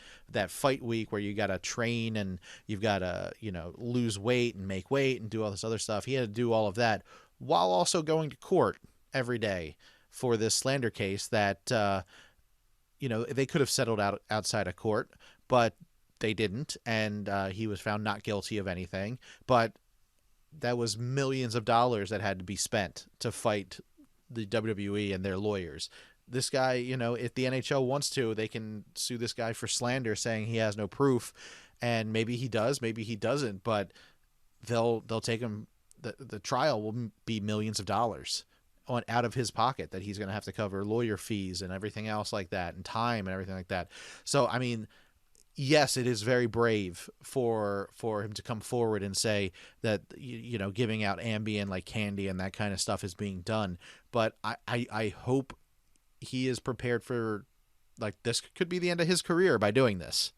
fight week where you got to train and you've got to lose weight and make weight and do all this other stuff. He had to do all of that while also going to court every day for this slander case that they could have settled out outside of court, but they didn't, and he was found not guilty of anything. But that was millions of dollars that had to be spent to fight the WWE and their lawyers. This guy, if the NHL wants to, they can sue this guy for slander, saying he has no proof, and maybe he does, maybe he doesn't, but they'll take him. The trial will be millions of dollars out of his pocket that he's going to have to cover lawyer fees and everything else like that, and time and everything like that. So, yes, it is very brave for him to come forward and say that, giving out Ambien like candy and that kind of stuff is being done. But I hope he is prepared for, like, this could be the end of his career by doing this.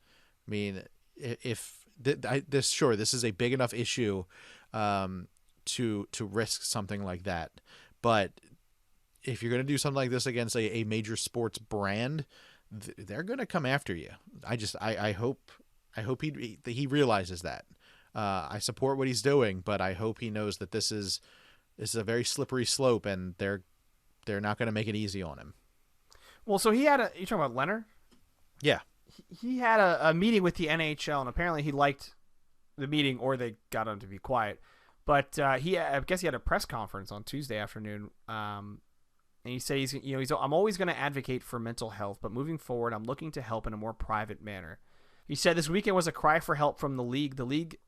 I mean, if this is a big enough issue to risk something like that. But if you're going to do something like this against a major sports brand, they're going to come after you. I hope he realizes that. I support what he's doing, but I hope he knows that this is a very slippery slope, and they're not going to make it easy on him. Well, so you talking about Leonard? Yeah. He had a meeting with the NHL, and apparently he liked the meeting, or they got him to be quiet. But I guess he had a press conference on Tuesday afternoon. And he said I'm always going to advocate for mental health, but moving forward, I'm looking to help in a more private manner. He said this weekend was a cry for help from the league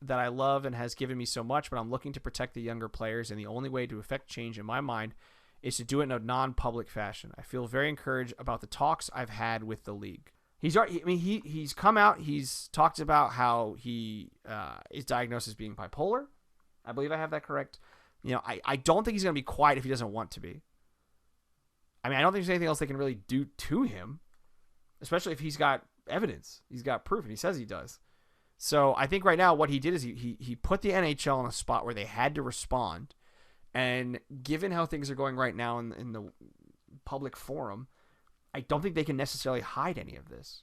that I love and has given me so much, but I'm looking to protect the younger players, and the only way to affect change in my mind is to do it in a non-public fashion. I feel very encouraged about the talks I've had with the league. He's come out. He's talked about how he is diagnosed as being bipolar. I believe I have that correct. I don't think he's going to be quiet if he doesn't want to be. I mean, I don't think there's anything else they can really do to him, especially if he's got evidence. He's got proof, and he says he does. So I think right now what he did is he put the NHL in a spot where they had to respond. And given how things are going right now in the public forum, I don't think they can necessarily hide any of this.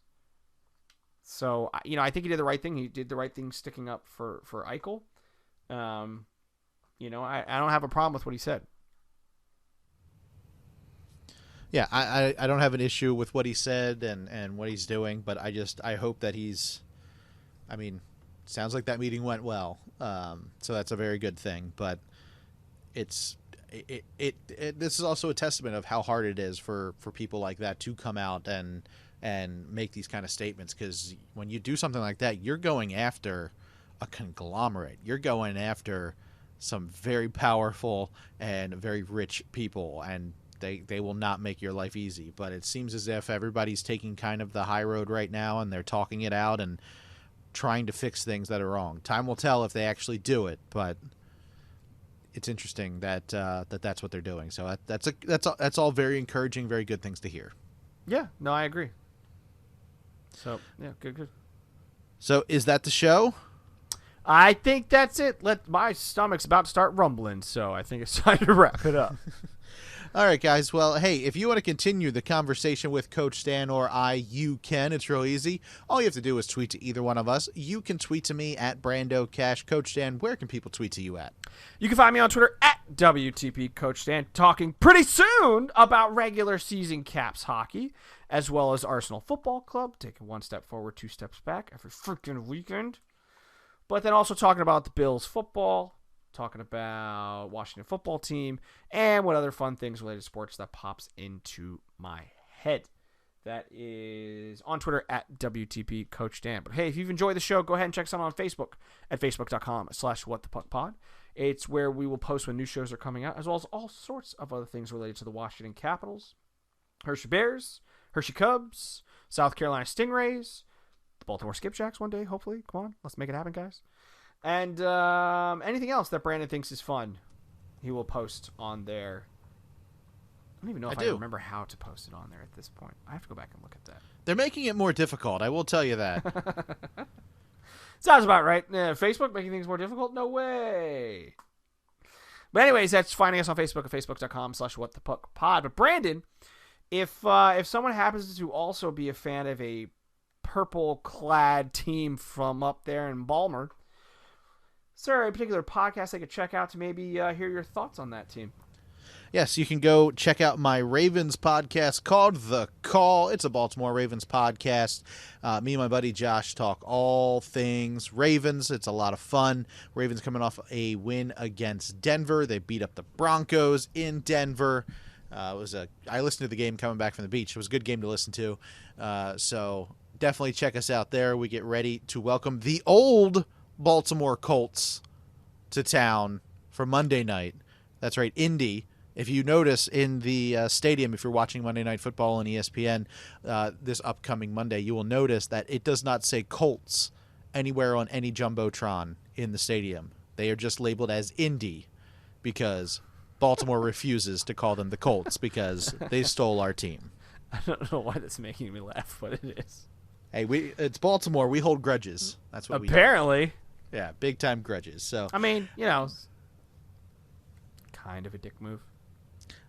So, I think he did the right thing. He did the right thing sticking up for Eichel. I don't have a problem with what he said. Yeah, I don't have an issue with what he said and what he's doing, but I hope that sounds like that meeting went well. So that's a very good thing, but this is also a testament of how hard it is for people like that to come out and make these kind of statements, because when you do something like that, you're going after a conglomerate. You're going after some very powerful and very rich people, and they will not make your life easy. But it seems as if everybody's taking kind of the high road right now, and they're talking it out and trying to fix things that are wrong. Time will tell if they actually do it, but it's interesting that that's what they're doing. So that's all very encouraging, very good things to hear. Yeah, no, I agree. So yeah, good. So is that the show? I think that's it. My stomach's about to start rumbling, so I think it's time to wrap it up. All right, guys. Well, hey, if you want to continue the conversation with Coach Stan or I, you can. It's real easy. All you have to do is tweet to either one of us. You can tweet to me at Brando Cash. Coach Stan, where can people tweet to you at? You can find me on Twitter at WTP Coach Stan, talking pretty soon about regular season Caps hockey, as well as Arsenal Football Club, taking one step forward, two steps back every freaking weekend. But then also talking about the Bills football, talking about Washington football team, and what other fun things related to sports that pops into my head. That is on Twitter at WTP Coach Dan. But hey, if you've enjoyed the show, go ahead and check us out on Facebook at facebook.com/whatthepuckpod. It's where we will post when new shows are coming out, as well as all sorts of other things related to the Washington Capitals, Hershey Bears, Hershey Cubs, South Carolina Stingrays, the Baltimore Skipjacks one day, hopefully. Come on, let's make it happen, guys. And anything else that Brandon thinks is fun, he will post on there. I don't even know if I remember how to post it on there at this point. I have to go back and look at that. They're making it more difficult, I will tell you that. Sounds about right. Facebook making things more difficult? No way. But anyways, that's finding us on Facebook at facebook.com/whatthepuckpod. But Brandon, if someone happens to also be a fan of a purple-clad team from up there in Balmer, is there a particular podcast they could check out to maybe hear your thoughts on that team? Yes, you can go check out my Ravens podcast called The Call. It's a Baltimore Ravens podcast. Me and my buddy Josh talk all things Ravens. It's a lot of fun. Ravens coming off a win against Denver. They beat up the Broncos in Denver. I listened to the game coming back from the beach. It was a good game to listen to. So definitely check us out there. We get ready to welcome the old Baltimore Colts to town for Monday night. That's right, Indy. If you notice in the stadium, if you're watching Monday Night Football on ESPN this upcoming Monday, you will notice that it does not say Colts anywhere on any Jumbotron in the stadium. They are just labeled as Indy because Baltimore refuses to call them the Colts because they stole our team. I don't know why that's making me laugh, but it is. Hey, it's Baltimore. We hold grudges. That's what Apparently. we do. Yeah, big time grudges. So I mean, kind of a dick move.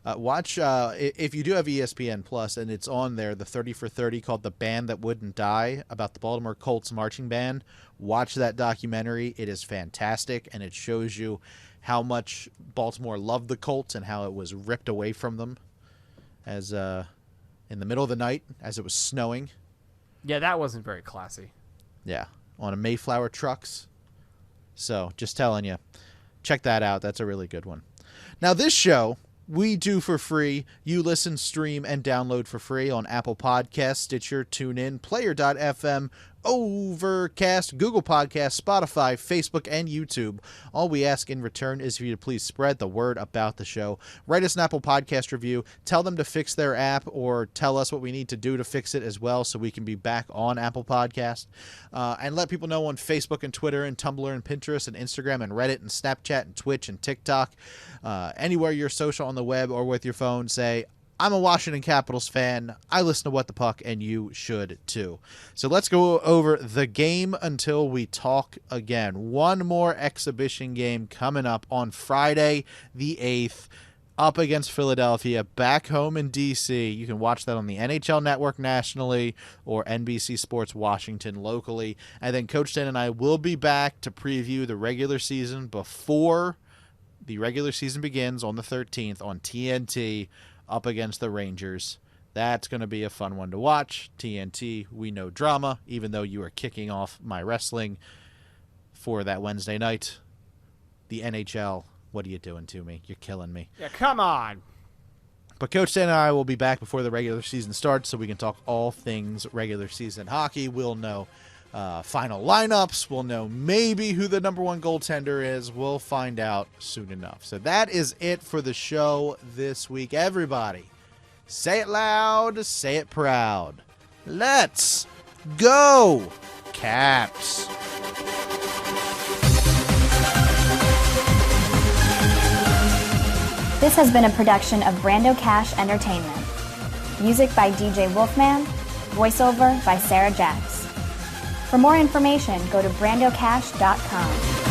Watch if you do have ESPN Plus and it's on there, the 30 for 30 called "The Band That Wouldn't Die" about the Baltimore Colts marching band. Watch that documentary. It is fantastic, and it shows you how much Baltimore loved the Colts and how it was ripped away from them as in the middle of the night as it was snowing. Yeah, that wasn't very classy. Yeah, on a Mayflower trucks. So just telling you, check that out. That's a really good one. Now this show we do for free. You listen, stream, and download for free on Apple Podcasts, Stitcher, TuneIn, Player.fm, Overcast, Google Podcasts, Spotify, Facebook, and YouTube. All we ask in return is for you to please spread the word about the show. Write us an Apple Podcast review. Tell them to fix their app or tell us what we need to do to fix it as well so we can be back on Apple Podcast. And let people know on Facebook and Twitter and Tumblr and Pinterest and Instagram and Reddit and Snapchat and Twitch and TikTok. Anywhere you're social on the web or with your phone, say, I'm a Washington Capitals fan. I listen to What the Puck, and you should too. So let's go over the game until we talk again. One more exhibition game coming up on Friday the 8th, up against Philadelphia, back home in D.C. You can watch that on the NHL Network nationally or NBC Sports Washington locally. And then Coach Dan and I will be back to preview the regular season before the regular season begins on the 13th on TNT, up against the Rangers. That's going to be a fun one to watch. TNT, we know drama, even though you are kicking off my wrestling for that Wednesday night. The NHL, what are you doing to me? You're killing me. Yeah, come on. But Coach Dan and I will be back before the regular season starts so we can talk all things regular season hockey. We'll know final lineups. We'll know maybe who the number one goaltender is. We'll find out soon enough. So that is it for the show this week. Everybody, say it loud, say it proud. Let's go, Caps. This has been a production of Brando Cash Entertainment. Music by DJ Wolfman. Voiceover by Sarah Jacks. For more information, go to brandocash.com.